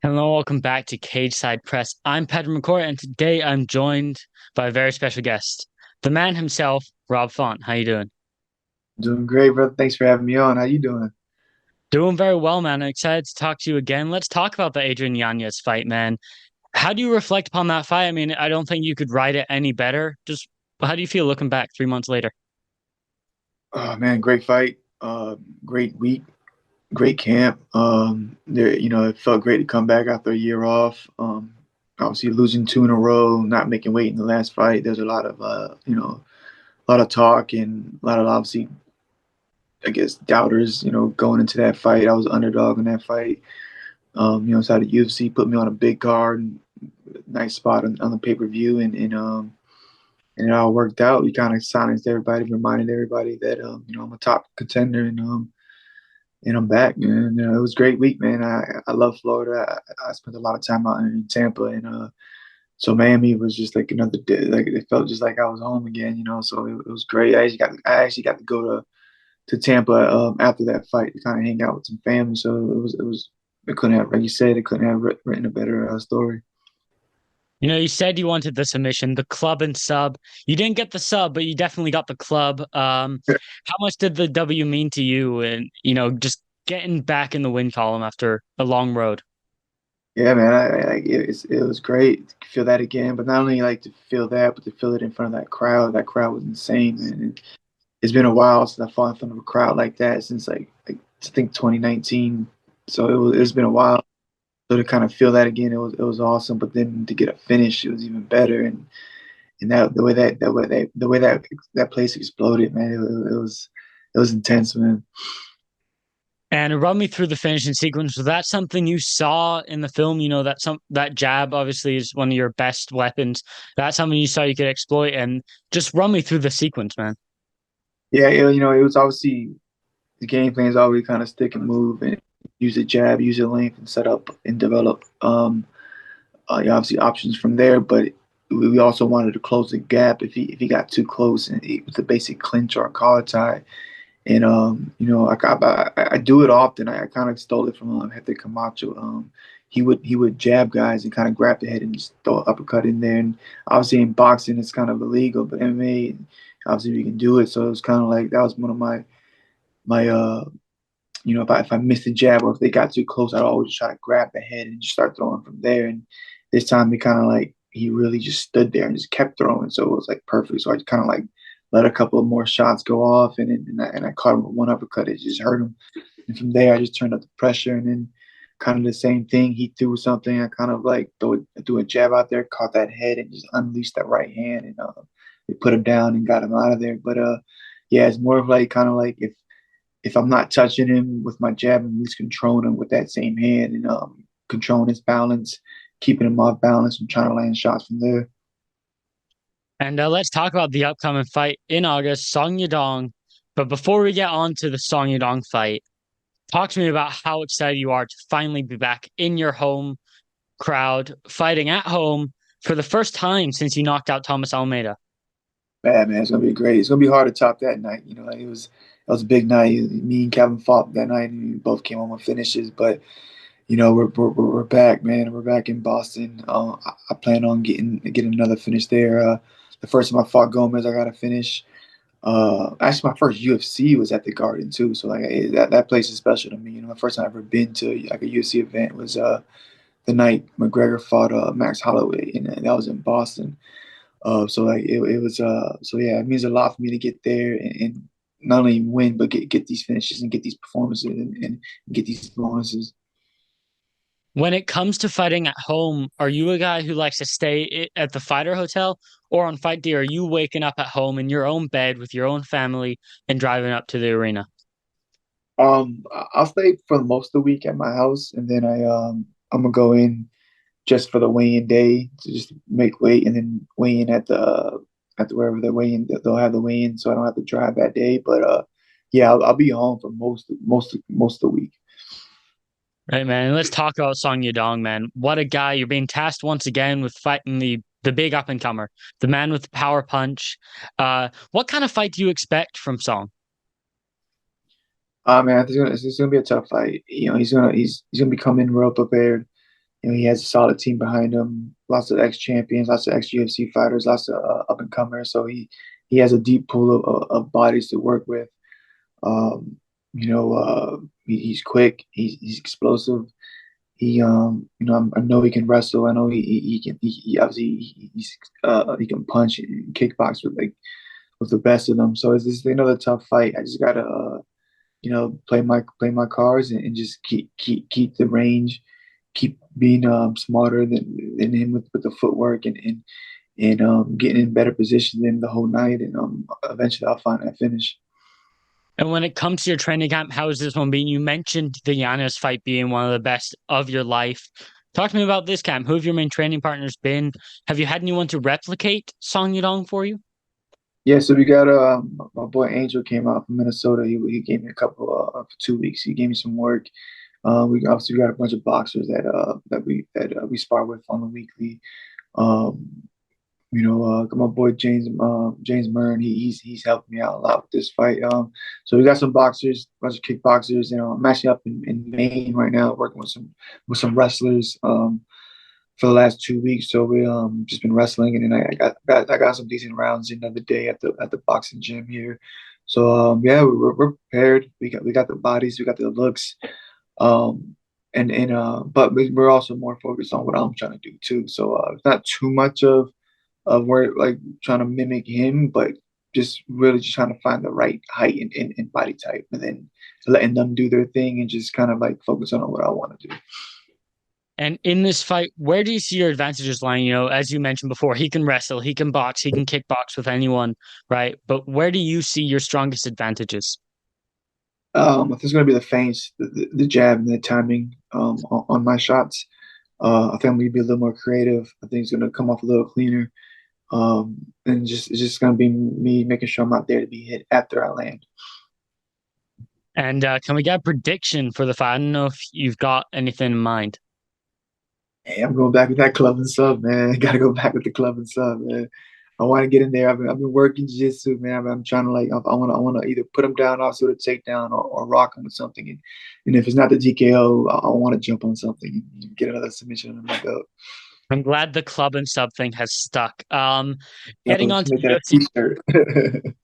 Hello, welcome back to Cage Side Press. I'm Patrick McCorry, and today I'm joined by a very special guest, the man himself, Rob Font. How you doing? Doing great, brother. Thanks for having me on. How you doing? Doing very well, man. I'm excited to talk to you again. Let's talk about the Adrian Yanez fight, man. How do you reflect upon that fight? I mean, I don't think you could write it any better. Just how do you feel looking back 3 months later? Oh man, great fight. Great week, great camp. It felt great to come back after a year off. Obviously losing two in a row, not making weight in the last fight. There's a lot of a lot of talk and a lot of obviously, I guess, doubters. Going into that fight, I was underdog in that fight. So the UFC put me on a big card, nice spot on the pay-per-view, and it all worked out. We kind of silenced everybody, reminded everybody that I'm a top contender, and I'm back, man. It was a great week, man. I love Florida. I spent a lot of time out in Tampa, and so Miami was just like another day. Like it felt just like I was home again. So it was great. I actually got to go to Tampa after that fight to kind of hang out with some family. So it was it couldn't have, like you said, it couldn't have written a better story. You said you wanted the submission, the club and sub. You didn't get the sub, but you definitely got the club. How much did the W mean to you? And just getting back in the win column after a long road. Yeah, man, it was great to feel that again. But not only like to feel that, but to feel it in front of that crowd. That crowd was insane, man. It's been a while since I fought in front of a crowd like that since like I think 2019. So it's been a while. So to kind of feel that again, it was awesome. But then to get a finish, it was even better. And that the way that place exploded, man, it was intense, man. And run me through the finishing sequence. Was that something you saw in the film? That jab obviously is one of your best weapons. That's something you saw you could exploit. And just run me through the sequence, man. Yeah, it was obviously the game plan is always kind of stick and move and use a jab, use a length, and set up and develop. Obviously options from there, but we also wanted to close the gap if he got too close and it was a basic clinch or a collar tie. And I do it often. I kind of stole it from Hector Camacho. He would jab guys and kind of grab the head and just throw an uppercut in there. And obviously in boxing it's kind of illegal, but MMA obviously we can do it. So it was kind of like that was one of my if I missed a jab or if they got too close, I'd always try to grab the head and just start throwing from there. And this time he kind of like he really just stood there and just kept throwing, so it was like perfect. So I kind of like let a couple of more shots go off, and I caught him with one uppercut. It just hurt him, and from there I just turned up the pressure, and then kind of the same thing. He threw something. I kind of like threw a jab out there, caught that head, and just unleashed that right hand, and it put him down and got him out of there. But yeah, it's more of like kind of like if I'm not touching him with my jab, I'm at least controlling him with that same hand and controlling his balance, keeping him off balance and trying to land shots from there. And let's talk about the upcoming fight in August, Song Yadong. But before we get on to the Song Yadong fight, talk to me about how excited you are to finally be back in your home crowd, fighting at home for the first time since you knocked out Thomas Almeida. Bad man, it's gonna be great. It's gonna be hard to top that night. Like it was a big night. Me and Kevin fought that night, and we both came home with finishes. But we're back, man. We're back in Boston. I plan on getting another finish there. The first time I fought Gomez, I got a finish. Actually, my first UFC was at the Garden too, so like that place is special to me. My first time I ever been to like a UFC event was the night McGregor fought Max Holloway, and that was in Boston. So like it was so yeah, it means a lot for me to get there and not only win but get these finishes and get these performances and get these bonuses. When it comes to fighting at home, are you a guy who likes to stay at the fighter hotel or on fight day? Are you waking up at home in your own bed with your own family and driving up to the arena? I'll stay for most of the week at my house, and then I'm gonna go in just for the weigh-in day to just make weight, and then weigh in at the wherever they weigh in. They'll have the weigh-in, so I don't have to drive that day. But yeah, I'll be home for most of the week. Right, man. And let's talk about Song Yadong, man. What a guy. You're being tasked once again with fighting the big up and comer, the man with the power punch. What kind of fight do you expect from Song? Man, it's gonna be a tough fight. He's gonna be coming real prepared. He has a solid team behind him, lots of ex-champions, lots of ex-UFC fighters, lots of up-and-comers. So he has a deep pool of bodies to work with. Um, he's quick. He's explosive. I know he can wrestle. I know he can. He obviously he can punch and kickbox with the best of them. So it's just another tough fight. I just gotta play my cards and just keep the range, keep being smarter than him with the footwork and getting in better position than the whole night. And eventually I'll find that finish. And when it comes to your training camp, how is this one being? You mentioned the Giannis fight being one of the best of your life. Talk to me about this camp. Who have your main training partners been? Have you had anyone to replicate Song Yadong for you? Yeah, so we got my boy Angel came out from Minnesota. He gave me a couple for 2 weeks. He gave me some work. We obviously got a bunch of boxers that we spar with on the weekly. Um, got my boy James Murren. He's helped me out a lot with this fight. So we got some boxers, a bunch of kickboxers. I'm actually up in Maine right now, working with some wrestlers for the last 2 weeks. So we just been wrestling, and then I got some decent rounds in the other day at the boxing gym here. So yeah, we're prepared. We got the bodies, we got the looks. Um, but we're also more focused on what I'm trying to do too. So it's not too much of where like trying to mimic him, but just really just trying to find the right height and body type, and then letting them do their thing and just kind of like focus on what I want to do. And in this fight, where do you see your advantages lying? As you mentioned before, he can wrestle, he can box, he can kickbox with anyone, right? But where do you see your strongest advantages? I think it's gonna be the feints, the jab, and the timing on my shots. I think I'm gonna be a little more creative. I think it's gonna come off a little cleaner. And it's just gonna be me making sure I'm not there to be hit after I land. And can we get a prediction for the fight? I don't know if you've got anything in mind. Hey, I'm going back with that club and sub, man. Gotta go back with the club and sub, man. I want to get in there. I've been working jiu-jitsu, man. I'm trying to like I want to either put him down also to take down or rock him with something. And if it's not the TKO, I want to jump on something and get another submission under my belt. I'm glad the club and sub thing has stuck. Yo, Getting on let's to make that a UFC, t-shirt.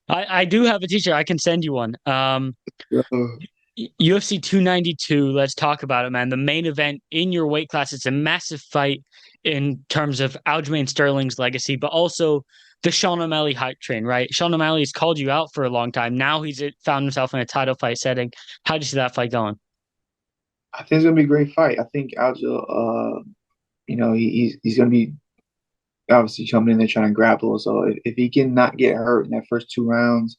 I do have a t-shirt. I can send you one. Yo, UFC 292, let's talk about it, man. The main event in your weight class. It's a massive fight in terms of Aljamain Sterling's legacy, but also the Sean O'Malley hype train, right? Sean O'Malley has called you out for a long time. Now he's found himself in a title fight setting. How do you see that fight going? I think it's gonna be a great fight. I think Aljo, he's gonna be obviously coming in there trying to grapple. So if he can not get hurt in that first 2 rounds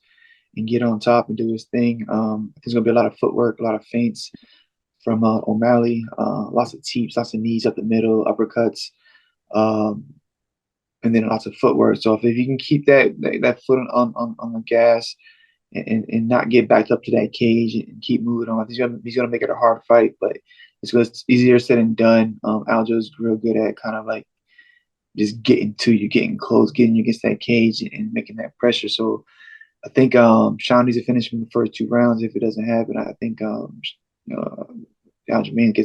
and get on top and do his thing, there's gonna be a lot of footwork, a lot of feints from O'Malley, lots of teeps, lots of knees up the middle, uppercuts, um, and then lots of footwork. So if you can keep that foot on the gas and not get backed up to that cage and keep moving on, he's gonna make it a hard fight, but it's easier said than done. Aljo's real good at kind of like just getting to you, getting close, getting you against that cage and making that pressure. So I think Sean needs to finish from the first 2 rounds. If it doesn't happen, I think uh, Aljamain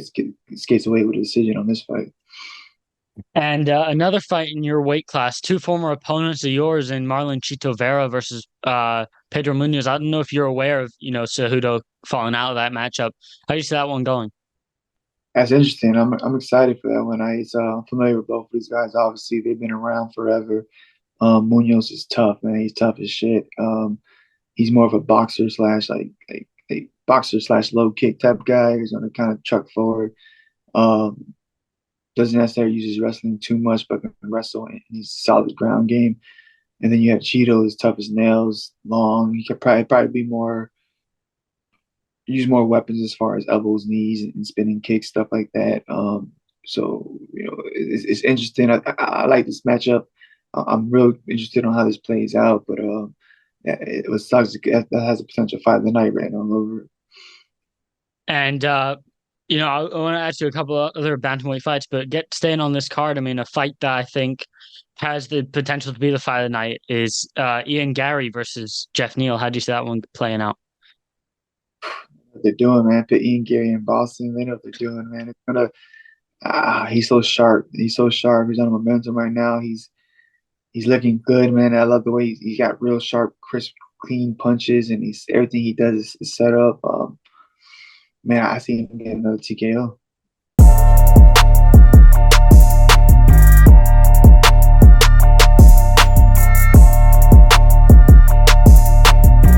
skates away with a decision on this fight. And another fight in your weight class, two former opponents of yours in Marlon Chito Vera versus Pedro Munoz. I don't know if you're aware of, Cejudo falling out of that matchup. How do you see that one going? That's interesting. I'm excited for that one. I'm familiar with both of these guys. Obviously, they've been around forever. Munoz is tough, man. He's tough as shit. He's more of a boxer slash like boxer slash low kick type guy. He's gonna kind of chuck forward. Um, doesn't necessarily use his wrestling too much, but can wrestle and he's solid ground game. And then you have Cheeto, as tough as nails, long. He could probably be more use more weapons as far as elbows, knees, and spinning kicks, stuff like that. So it's interesting. I like this matchup. I'm real interested on how this plays out, but yeah, it was sucks that has a potential fight of the night right all over. And I want to ask you a couple of other bantamweight fights, but staying on this card. I mean, a fight that I think has the potential to be the fight of the night is Ian Gary versus Jeff Neal. How do you see that one playing out? What they're doing, man. Put Ian Gary in Boston. They know what they're doing, man. He's so sharp. He's so sharp. He's on momentum right now. He's looking good, man. I love the way he got real sharp, crisp, clean punches, and he's everything he does is set up. Man, I see him getting another TKO.